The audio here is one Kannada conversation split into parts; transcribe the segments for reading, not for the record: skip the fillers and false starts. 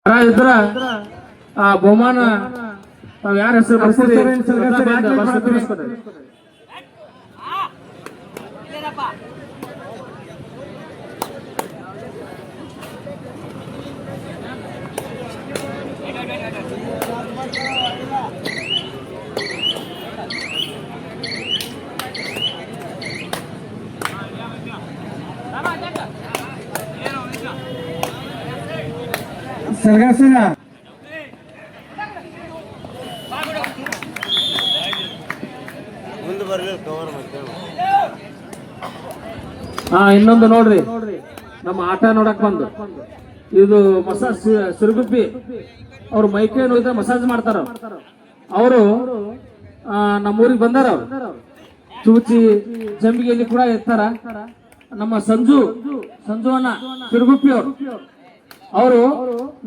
ಇದ್ರ ಆ ಬಹುಮಾನ ತಾವ್ ಯಾರ ಹೆಸರು ಬರ್ತೀರಿ ಸರ್ಗಾಸನ ಇನ್ನೊಂದು ನೋಡ್ರಿ ನಮ್ಮ ಆಟ ನೋಡಕ್ ಬಂದು ಇದು ಮಸಾಜ್ ಸಿರುಗುಪ್ಪಿ ಅವ್ರು ಮೈಕೈ ನೋಯ್ದ ಮಸಾಜ್ ಮಾಡ್ತಾರ ಅವರು ನಮ್ಮೂರಿಗೆ ಬಂದಾರ ಅವ್ರು ಚೂಚಿ ಜಂಬಿಗೆಯಲ್ಲಿ ಕೂಡ ಇರ್ತಾರ ನಮ್ಮ ಸಂಜು ಅಣ್ಣ ಸಿರುಗುಪ್ಪಿ ಅವರು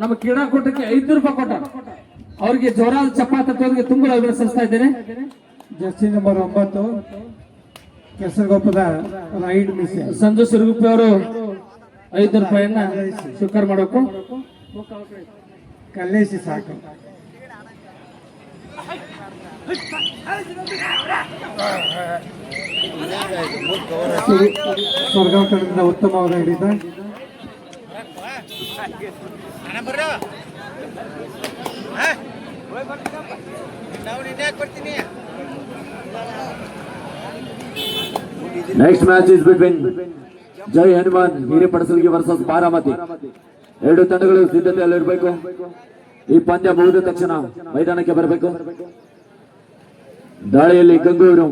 ನಮ್ಮ ಕ್ರೀಡಾಕೂಟಕ್ಕೆ 5 ರೂಪಾಯಿ ಕೊಟ್ಟ ಅವ್ರಿಗೆ ಜೋರಾದ ಚಪ್ಪಾಳೆ ತಟ್ಟೋರಿಗೆ ತುಂಬಾ ಅಭಿನಂದಿಸ್ತಾ ಇದ್ದೇನೆ. ಜರ್ಸಿ ನಂಬರ್ 9 ಕೆಸರಗೊಪ್ಪದ ರೈಡ್ ಮಿಸ್ ಸಂಜು ಸಿರುಗುಪ್ಪಿ ಅವರು 5 ರೂಪಾಯಿಯನ್ನ ಸ್ವೀಕಾರ ಮಾಡಬೇಕು. ಕಲ್ಲೇಸಿ ಸಾಕು. ಸ್ವರ್ಗಾವ್ ಕಡೆಯಿಂದ ಉತ್ತಮವಾದ ಹಿಡಿತ Next match is between Jai Hanuman Hirepadsalgi versus Baramati. ಎರಡು ತಂಡಗಳು ಸಿದ್ಧತೆಯಲ್ಲಿರಬೇಕು. ಈ ಪಂದ್ಯ ಮುಗಿದ ತಕ್ಷಣ ಮೈದಾನಕ್ಕೆ ಬರಬೇಕು. ದಾಳಿಯಲ್ಲಿ ಗಂಗೂರು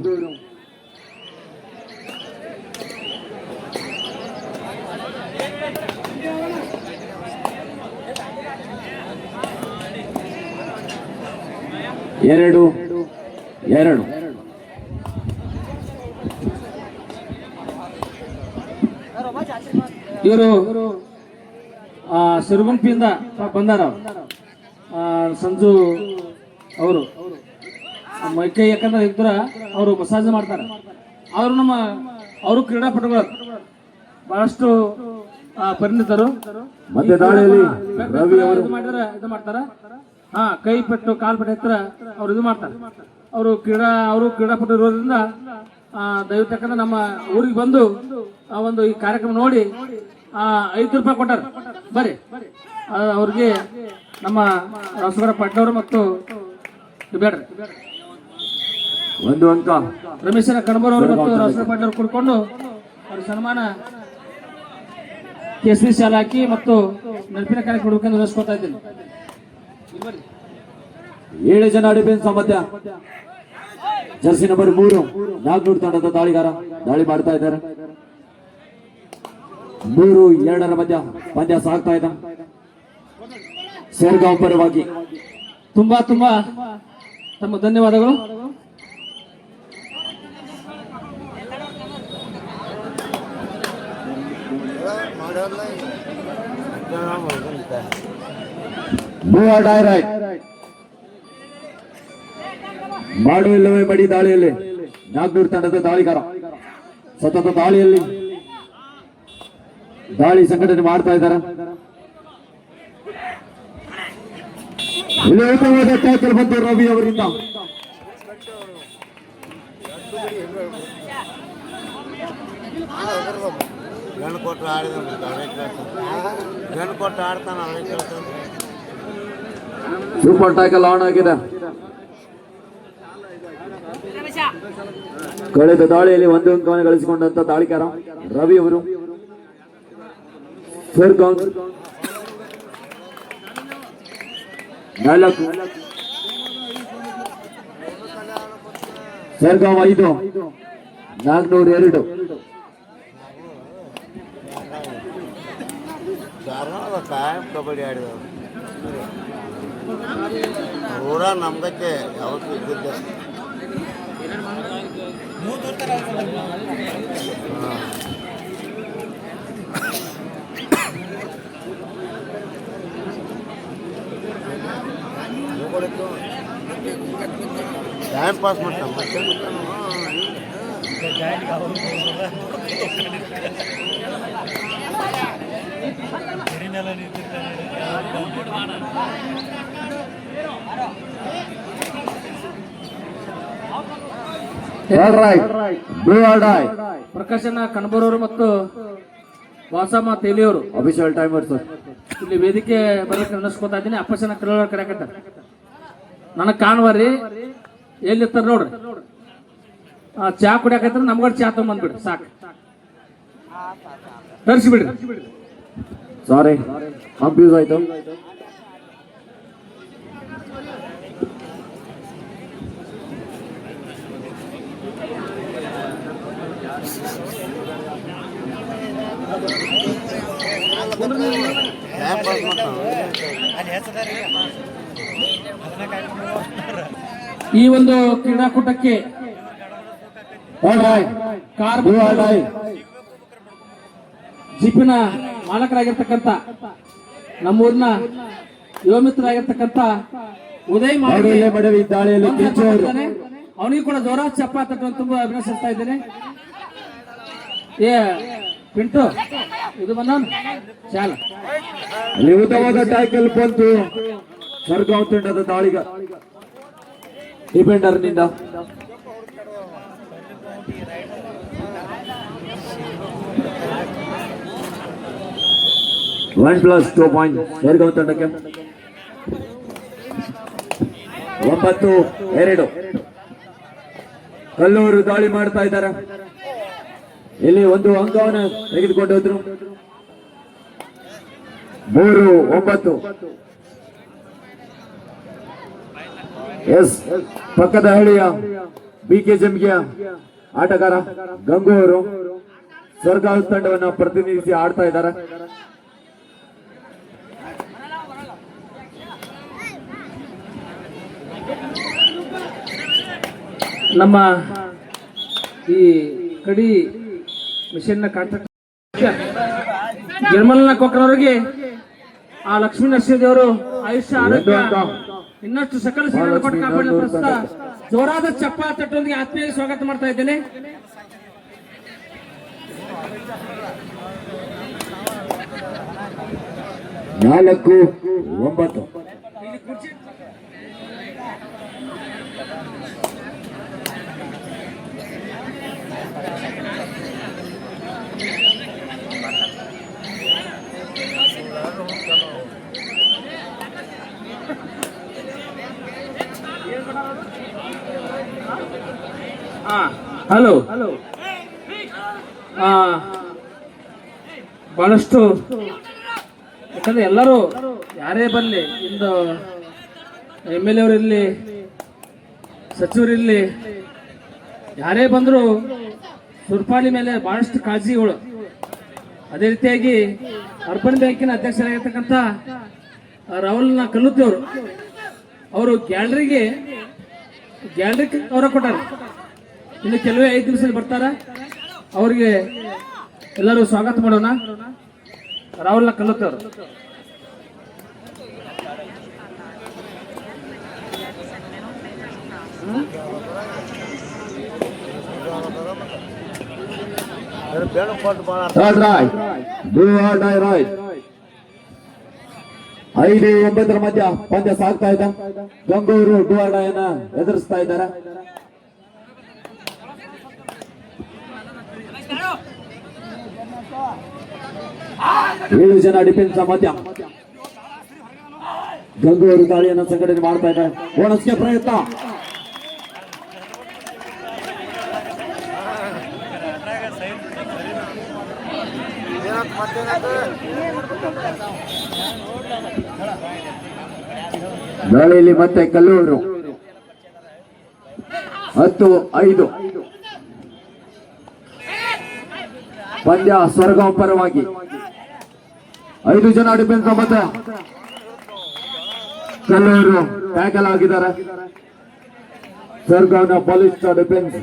ಎರಡು ಇವರು ಸಿರುಗುಂಪಿಯಿಂದ ಬಂದಾರ. ಸಂಜು ಅವರು ಮೈಕೈ ಯಾಕಂದ್ರೆ ಇದ್ರ ಅವರು ಮಸಾಜ್ ಮಾಡ್ತಾರೆ. ಅವರು ಕ್ರೀಡಾಪಟುಗಳು ಬಹಳಷ್ಟು ಪರಿಣಿತರು. ಮತ್ತೆ ದಾಳಿಯಲ್ಲಿ ರವಿ ಅವರು ಇದು ಮಾಡ್ತಾರ. ಕೈ ಪೆಟ್ಟು ಕಾಲ್ ಪೆಟ್ಟು ಹತ್ರ ಅವ್ರು ಇದು ಮಾಡ್ತಾರೆ. ಅವರು ಕ್ರೀಡಾಪಟು ಇರೋದ್ರಿಂದ ದಯವಿಟ್ಟು ಯಾಕಂದ್ರೆ ನಮ್ಮ ಊರಿಗೆ ಬಂದು ಒಂದು ಈ ಕಾರ್ಯಕ್ರಮ ನೋಡಿ 5 ರೂಪಾಯಿ ಕೊಟ್ಟಾರ. ಬರ್ರಿ ಅವ್ರಿಗೆ ನಮ್ಮ ರಸಗರ ಪಟ್ಟವರು ಮತ್ತು ಬೇಡ್ರಿ ಒಂದು ಅಂಕ ರಮೇಶನ ಕಣಬರ್ ಅವರು ಮತ್ತು ರಸಗರ ಪಟ್ಟವರು ಕುಡ್ಕೊಂಡು ಅವ್ರ ಸನ್ಮಾನ ಕೇಸರಿ ಶಾಲೆ ಹಾಕಿ ಮತ್ತು ನೆನಪಿನ ಕಾರ್ಯಕ್ರಮ ಕೊಡ್ಬೇಕಂತ ವಿನಸ್ಕೊತಾ ಇದ್ದೀನಿ. 7 ಜನ ಡಿಫೆನ್ಸ್ ಸಾಮರ್ಥ್ಯ. ಜರ್ಸಿ ನಂಬರ್ 3 ನಾಗ್ನೂರ್ ತಂಡದ ದಾಳಿಗಾರ ದಾಳಿ ಮಾಡ್ತಾ ಇದ್ದಾರೆ. 3-2 ಮಧ್ಯ ಪಂದ್ಯ ಸಾಗ್ತಾ ಇದೆ. ಸೇರ್ಗಾಂವ್ ಪರವಾಗಿ ತುಂಬಾ ತಮ್ಮ ಧನ್ಯವಾದಗಳು. ಮಾಡು ಇಲ್ಲವೇ ಬಡಿ ದಾಳಿಯಲ್ಲಿ ನಾಗ್ನೂರ್ ತಂಡದ ದಾಳಿಗಾರ ಸತತ ದಾಳಿ ಸಂಘಟನೆ ಮಾಡ್ತಾ ಇದ್ದಾರೆ. ಉತ್ತಮವಾದ ಟ್ಯಾಕಲ್ ಬಂತು ರವಿ ಅವರಿಂದ. ಸೂಪರ್ ಟ್ಯಾಕಲ್ ಆನ್ ಆಗಿದೆ. ಕಳೆದ ದಾಳಿಯಲ್ಲಿ 1 ಅಂಕವನ್ನು ಗಳಿಸಿಕೊಂಡಂತ ದಾಳಿಗಾರ ರವಿ ಅವರು. ಸೇರ್ಗಾಂವ್ 4 ಸೇರ್ಗಾಂವ್ 5 ನಾಗ್ನೂರ್ 2. ಕಬಡ್ಡಿ ಆಡಿದವರು ಊರ ನಮ್ಗತ್ತೆ ಯಾವತ್ತು ಇದ್ದಿದ್ದೆ. ಟೈಮ್ ಪಾಸ್ ಮಾಡ್ತಾನೆ ಮತ್ತೆ ಪ್ರಕಾಶನ ಕಣಬೂರವರು ಮತ್ತು ವಾಸಮ್ಮ ತೇಲಿಯವರು ಅಫಿಷಿಯಲ್ ಟೈಮರ್ಸ್ ಇಲ್ಲಿ ವೇದಿಕೆ ಬರಲಿಕ್ಕೆ ನೆನೆಸ್ಕೊತಾ ಇದ್ದೀನಿ. ಅಪ್ಪಸನ ಕರೋಳ ಕರೆಯಕತ್ತ ನನಗ್ ಕಾಣುವರಿ ಎಲ್ಲಿರ್ತಾರ ನೋಡ್ರಿ. ಚಾ ಕುಡಿಯಾಕತ್ರ ನಮ್ಗಡ್ ಚಾ ತಗೊಂಡ್ಬಿಡ್ರಿ ಸಾಕು, ತರಿಸಿಬಿಡ್ರಿ. ಸಾರಿ ಕನ್ಫ್ಯೂಸ್ ಆಯ್ತು. ಟೈಮ್ ಪಾಸ್ ಮಾಡ್ತಾನೆ. ಈ ಒಂದು ಕ್ರೀಡಾಕೂಟಕ್ಕೆ ಕಾರ್ ಜೀಪಿನ ಮಾಲಕರಾಗಿರ್ತಕ್ಕಂಥ ನಮ್ಮೂರಿನ ಯುವ ಮಿತ್ರರಾಗಿರ್ತಕ್ಕಂಥ ಉದಯ್ ಮಡವಿ ದಾಳಿಯಲ್ಲಿ ಅವನಿಗೆ ಕೂಡ ಜೋರಾದ ಚಪ್ಪ ತಟ್ಟುವಂತ ತುಂಬಾ ಅಭಿನಯಿಸ್ತಾ ಇದ್ದೇನೆ. ಏ ಪಿಂಟು ಇದು ಬಂದ ಚಾಲ ಉತ್ತಮವಾದ ಟ್ಯಾಕಲ್ ಬಂತು ಸರ್ಗಾಂವ್ ತಂಡದ ದಾಳಿಗ ಡಿಫೆಂಡರ್ ನಿಂದ. +2 ಪಾಯಿಂಟ್ ಸರ್ಗಾಂವ್ ತಂಡಕ್ಕೆ. 9-2 ಕಲ್ಲೂರು ದಾಳಿ ಮಾಡ್ತಾ ಇದ್ದಾರೆ. ಇಲ್ಲಿ ಒಂದು ಅಂಕವನ್ನು ತೆಗೆದುಕೊಂಡು ಹೋದ್ರು. 3-9. ಎಸ್ ಪಕ್ಕದ ಹಳ್ಳಿಯ ಬಿಕೆ ಜಮ್ಗಿಯ ಆಟಗಾರ ಗಂಗು ಅವರು ಸರ್ಗಾಂವ್ ತಂಡವನ್ನು ಪ್ರತಿನಿಧಿಸಿ ಆಡ್ತಾ ಇದ್ದಾರೆ. ನಮ್ಮ ಈ ಕಡಿ ಮಿಷನ್ ಕಾಂಟ್ರಾಕ್ಟ್ ಜರ್ಮಲ್ನ ಕೊಕ್ಕರವರಿಗೆ ಆ ಲಕ್ಷ್ಮೀ ನರಸಿಂಹದೇವರು ಆಯುಷ್ಯ ಆರೋಗ್ಯ ಇನ್ನಷ್ಟು ಸಕಲ ಸೇವೆಯನ್ನು ಕೊಟ್ಟು ಕಾಪಾಡಲು ಪ್ರಸ್ತುತ ಜೋರಾದ ಚಪ್ಪಾಳೆ ತಟ್ಟೊಂದಿಗೆ ಆತ್ಮೀಯ ಸ್ವಾಗತ ಮಾಡ್ತಾ ಇದ್ದೇನೆ. ನಾಲ್ಕು 9. ಹಲೋ ಬಹಳಷ್ಟು ಯಾಕಂದ್ರೆ ಎಲ್ಲರೂ ಯಾರೇ ಬರಲಿ, ಇಂದು MLA ಅವರಿರ್ಲಿ, ಸಚಿವರಿರ್ಲಿ, ಯಾರೇ ಬಂದರೂ ಸುರ್ಪಾಲಿ ಮೇಲೆ ಬಹಳಷ್ಟು ಕಾಳಜಿಗಳು. ಅದೇ ರೀತಿಯಾಗಿ ಅರ್ಬನ್ ಬ್ಯಾಂಕಿನ ಅಧ್ಯಕ್ಷರಾಗಿರ್ತಕ್ಕಂಥ ರಾಹುಲ್ನ ಕಲ್ಲುತ್ತಿಯವರು ಅವರು ಗ್ಯಾಲರಿಗೆ ಅವರ ಕೊಟ್ಟಾರೆ. ಇನ್ನು ಕೆಲವೇ 5 ದಿವಸದಲ್ಲಿ ಬರ್ತಾರ. ಅವರಿಗೆ ಎಲ್ಲರೂ ಸ್ವಾಗತ ಮಾಡೋಣ. ರಾಹುಲ್ನ ಕಲ್ಲುತ್ತವರು ಬೇಡ ಕೊಟ್ಟು ಭಾಳ 5-9 ಮಧ್ಯ ಪಂದ್ಯ ಸಾಗ್ತಾ ಇದೆ. ಗಂಗೂರು ಡುವಾಡಾಯನ್ನ ಎದುರಿಸ್ತಾ ಇದ್ದಾರೆ. ಏಳು ಜನ ಡಿಫೆನ್ಸ್ ಮಧ್ಯ ಗಂಗೂರು ದಾಳಿಯನ್ನು ಸಂಘಟನೆ ಮಾಡ್ತಾ ಇದ್ದಾರೆ. ಬೋನಸ್ಗೆ ಪ್ರಯತ್ನ. ದಾಳಿಯಲ್ಲಿ ಮತ್ತೆ ಕಲ್ಲೂರು 10-5 ಪಂದ್ಯ ಸ್ವರ್ಗಾಂವ್ ಪರವಾಗಿ. 5 ಜನ ಡಿಫೆನ್ಸ್ ಮತ್ತೆ ಕಲ್ಲೂರು ಟ್ಯಾಕಲ್ ಆಗಿದ್ದಾರೆ. ಸ್ವರ್ಗಾಂವ್ನ ಬಲಿಷ್ಠ ಡಿಫೆನ್ಸ್.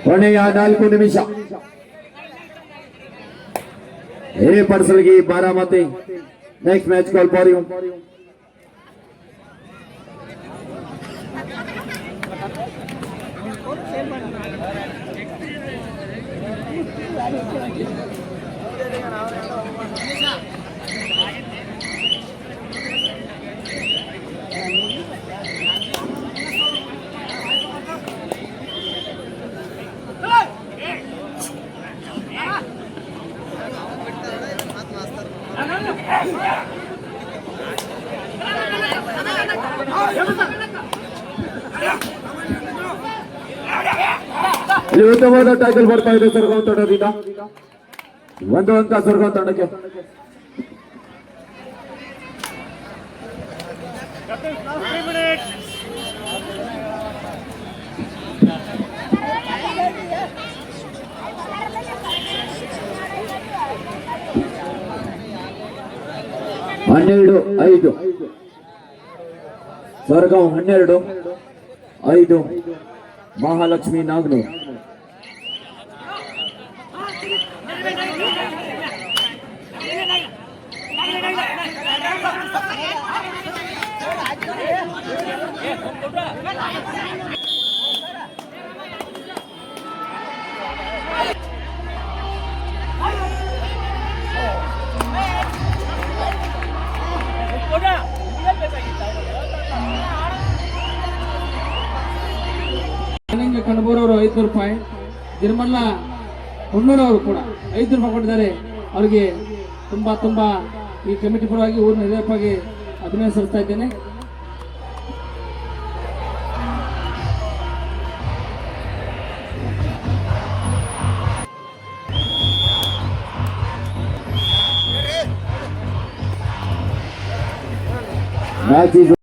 ಕೊನೆಯ 4 ನಿಮಿಷ. ಪರ್ಸಲ್ಗಿ Baramati. Next match call for you. ಇಲ್ಲಿ ಉತ್ತಮವಾದ ಟೈಟಲ್ ಬರ್ತಾ ಇದೆ ಸರ್ಗಾಂವ್ ತಂಡದಿಂದ. ಒಂದು ಅಂಕ ಸರ್ಗಾಂವ್ ತಂಡಕ್ಕೆ. ಹನ್ನೆರಡು 5 ಸರ್ಗಾಂವ್ 12-5 ಮಹಾಲಕ್ಷ್ಮಿ ನಾಗನೂರ್. ಕಣಬೂರವರು 500 ರೂಪಾಯಿ, ಗಿರ್ಮಲ್ಲ ಹುಣ್ಣೂರವರು ಕೂಡ 5 ರೂಪಾಯಿ ಕೊಟ್ಟಿದ್ದಾರೆ. ಅವರಿಗೆ ತುಂಬಾ ಈ ಕಮಿಟಿ ಪರವಾಗಿ ಊರಿನ ಹಿರಿಯಪ್ಪಾಗಿ ಅಭಿನಂದಿಸ್ತಾ ಇದ್ದೇನೆ. ಮ್ಯಾಚ್